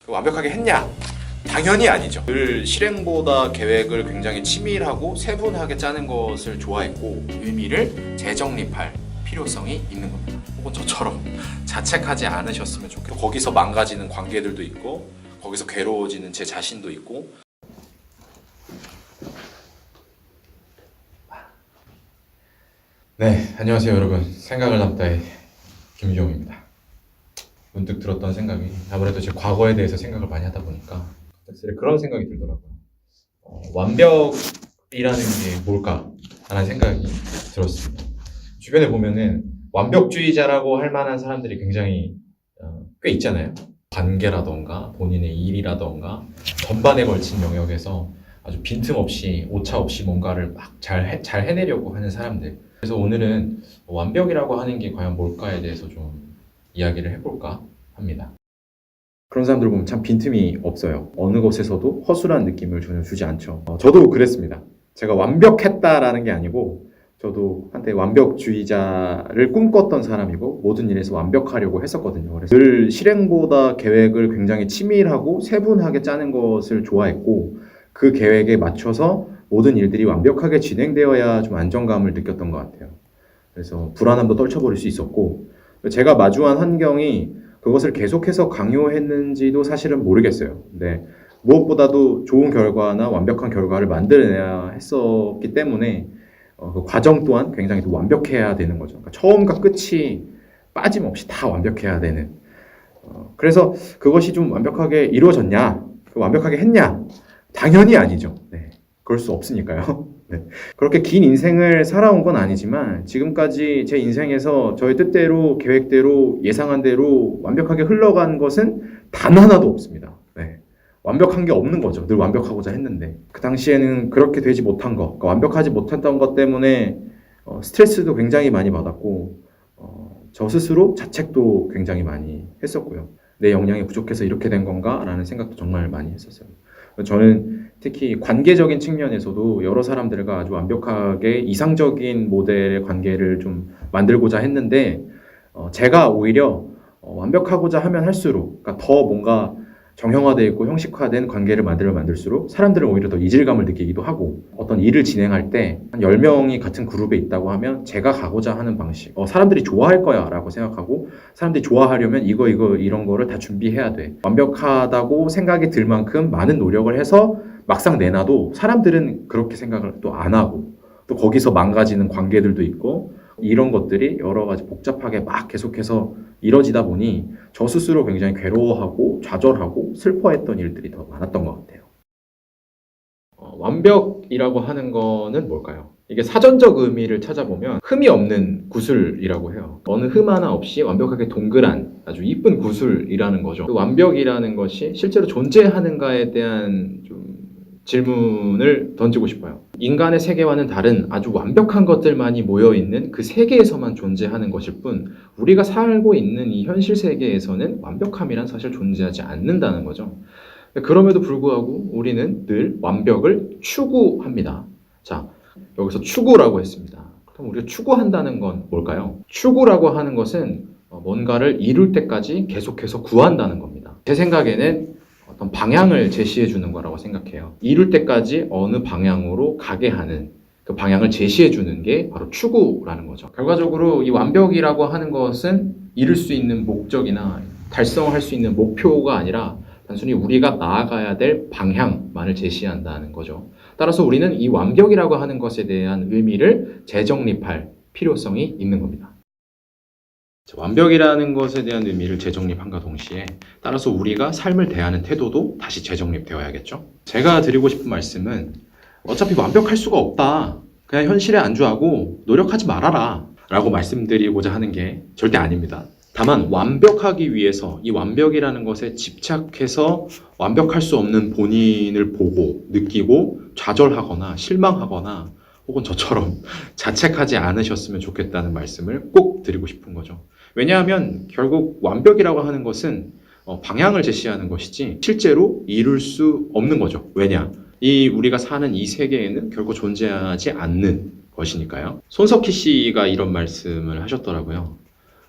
완벽하게 했냐? 당연히 아니죠. 늘 실행보다 계획을 굉장히 치밀하고 세분하게 짜는 것을 좋아했고 의미를 재정립할 필요성이 있는 겁니다. 혹은 저처럼 자책하지 않으셨으면 좋겠고 거기서 망가지는 관계들도 있고 거기서 괴로워지는 제 자신도 있고. 네, 안녕하세요 여러분. 생각을 담다의 김유경입니다. 문득 들었던 생각이 아무래도 제 과거에 대해서 생각을 많이 하다 보니까 그런 생각이 들더라고요. 완벽이라는 게 뭘까? 라는 생각이 들었습니다. 주변에 보면은 완벽주의자라고 할 만한 사람들이 굉장히 꽤 있잖아요. 관계라던가 본인의 일이라던가 전반에 걸친 영역에서 아주 빈틈없이 오차 없이 뭔가를 막 잘 해내려고 하는 사람들. 그래서 오늘은 완벽이라고 하는 게 과연 뭘까에 대해서 좀 이야기를 해볼까 합니다. 그런 사람들 보면 참 빈틈이 없어요. 어느 것에서도 허술한 느낌을 전혀 주지 않죠. 저도 그랬습니다. 제가 완벽했다라는 게 아니고 저도 한때 완벽주의자를 꿈꿨던 사람이고 모든 일에서 완벽하려고 했었거든요. 그래서 늘 실행보다 계획을 굉장히 치밀하고 세분하게 짜는 것을 좋아했고 그 계획에 맞춰서 모든 일들이 완벽하게 진행되어야 좀 안정감을 느꼈던 것 같아요. 그래서 불안함도 떨쳐버릴 수 있었고 제가 마주한 환경이 그것을 계속해서 강요했는지도 사실은 모르겠어요. 근데 무엇보다도 좋은 결과나 완벽한 결과를 만들어내야 했었기 때문에 그 과정 또한 굉장히 또 완벽해야 되는 거죠. 그러니까 처음과 끝이 빠짐없이 다 완벽해야 되는. 그래서 그것이 좀 완벽하게 이루어졌냐? 완벽하게 했냐? 당연히 아니죠. 네, 그럴 수 없으니까요. 네. 그렇게 긴 인생을 살아온 건 아니지만 지금까지 제 인생에서 저의 뜻대로 계획대로 예상한 대로 완벽하게 흘러간 것은 단 하나도 없습니다. 네. 완벽한 게 없는 거죠. 늘 완벽하고자 했는데 그 당시에는 그렇게 되지 못한 것, 그러니까 완벽하지 못했던 것 때문에 스트레스도 굉장히 많이 받았고 저 스스로 자책도 굉장히 많이 했었고요. 내 역량이 부족해서 이렇게 된 건가? 라는 생각도 정말 많이 했었어요. 저는 특히 관계적인 측면에서도 여러 사람들과 아주 완벽하게 이상적인 모델의 관계를 좀 만들고자 했는데 제가 오히려 완벽하고자 하면 할수록 그러니까 더 뭔가 정형화되어 있고 형식화된 관계를 만들수록 사람들은 오히려 더 이질감을 느끼기도 하고 어떤 일을 진행할 때 한 10명이 같은 그룹에 있다고 하면 제가 가고자 하는 방식 사람들이 좋아할 거야 라고 생각하고 사람들이 좋아하려면 이런 거를 다 준비해야 돼. 완벽하다고 생각이 들 만큼 많은 노력을 해서 막상 내놔도 사람들은 그렇게 생각을 또 안 하고 또 거기서 망가지는 관계들도 있고 이런 것들이 여러 가지 복잡하게 막 계속해서 이뤄지다 보니 저 스스로 굉장히 괴로워하고 좌절하고 슬퍼했던 일들이 더 많았던 것 같아요. 완벽이라고 하는 거는 뭘까요? 이게 사전적 의미를 찾아보면 흠이 없는 구슬이라고 해요. 어느 흠 하나 없이 완벽하게 동그란 아주 이쁜 구슬이라는 거죠. 그 완벽이라는 것이 실제로 존재하는가에 대한 좀 질문을 던지고 싶어요. 인간의 세계와는 다른 아주 완벽한 것들만이 모여있는 그 세계에서만 존재하는 것일 뿐 우리가 살고 있는 이 현실 세계에서는 완벽함이란 사실 존재하지 않는다는 거죠. 그럼에도 불구하고 우리는 늘 완벽을 추구합니다. 자, 여기서 추구라고 했습니다. 그럼 우리가 추구한다는 건 뭘까요? 추구라고 하는 것은 뭔가를 이룰 때까지 계속해서 구한다는 겁니다. 제 생각에는 어떤 방향을 제시해 주는 거라고 생각해요. 이룰 때까지 어느 방향으로 가게 하는 그 방향을 제시해 주는 게 바로 추구라는 거죠. 결과적으로 이 완벽이라고 하는 것은 이룰 수 있는 목적이나 달성할 수 있는 목표가 아니라 단순히 우리가 나아가야 될 방향만을 제시한다는 거죠. 따라서 우리는 이 완벽이라고 하는 것에 대한 의미를 재정립할 필요성이 있는 겁니다. 완벽이라는 것에 대한 의미를 재정립함과 동시에 따라서 우리가 삶을 대하는 태도도 다시 재정립되어야겠죠. 제가 드리고 싶은 말씀은 어차피 완벽할 수가 없다. 그냥 현실에 안주하고 노력하지 말아라 라고 말씀드리고자 하는 게 절대 아닙니다. 다만 완벽하기 위해서 이 완벽이라는 것에 집착해서 완벽할 수 없는 본인을 보고 느끼고 좌절하거나 실망하거나 혹은 저처럼 자책하지 않으셨으면 좋겠다는 말씀을 꼭 드리고 싶은 거죠. 왜냐하면 결국 완벽이라고 하는 것은 방향을 제시하는 것이지 실제로 이룰 수 없는 거죠. 왜냐? 우리가 사는 이 세계에는 결국 존재하지 않는 것이니까요. 손석희 씨가 이런 말씀을 하셨더라고요.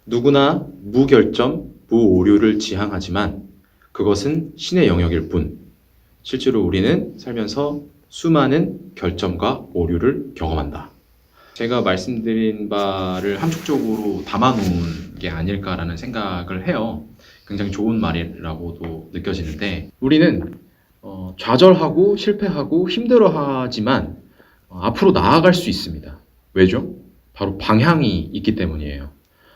누구나 무결점, 무오류를 지향하지만 그것은 신의 영역일 뿐 실제로 우리는 살면서 수많은 결점과 오류를 경험한다. 제가 말씀드린 바를 함축적으로 담아놓은 게 아닐까라는 생각을 해요. 굉장히 좋은 말이라고도 느껴지는데 우리는 좌절하고 실패하고 힘들어하지만 앞으로 나아갈 수 있습니다. 왜죠? 바로 방향이 있기 때문이에요.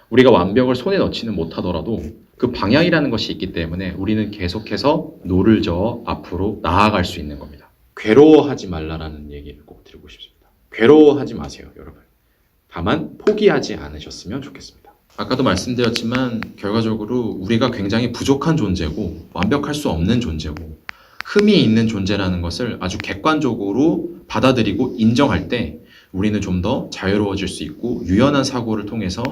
우리가 완벽을 손에 넣지는 못하더라도 그 방향이라는 것이 있기 때문에 우리는 계속해서 노를 저어 앞으로 나아갈 수 있는 겁니다. 괴로워하지 말라라는 얘기를 꼭 드리고 싶습니다. 괴로워하지 마세요, 여러분. 다만 포기하지 않으셨으면 좋겠습니다. 아까도 말씀드렸지만 결과적으로 우리가 굉장히 부족한 존재고 완벽할 수 없는 존재고 흠이 있는 존재라는 것을 아주 객관적으로 받아들이고 인정할 때 우리는 좀 더 자유로워질 수 있고 유연한 사고를 통해서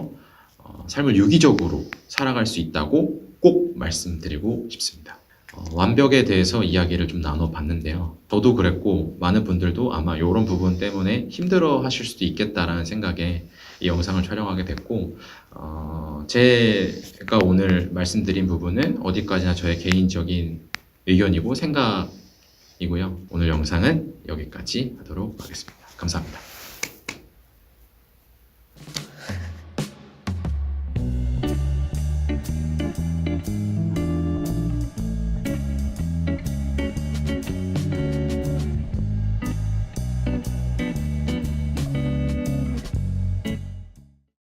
삶을 유기적으로 살아갈 수 있다고 꼭 말씀드리고 싶습니다. 완벽에 대해서 이야기를 좀 나눠봤는데요. 저도 그랬고 많은 분들도 아마 이런 부분 때문에 힘들어 하실 수도 있겠다라는 생각에 이 영상을 촬영하게 됐고 제가 오늘 말씀드린 부분은 어디까지나 저의 개인적인 의견이고 생각이고요. 오늘 영상은 여기까지 하도록 하겠습니다. 감사합니다.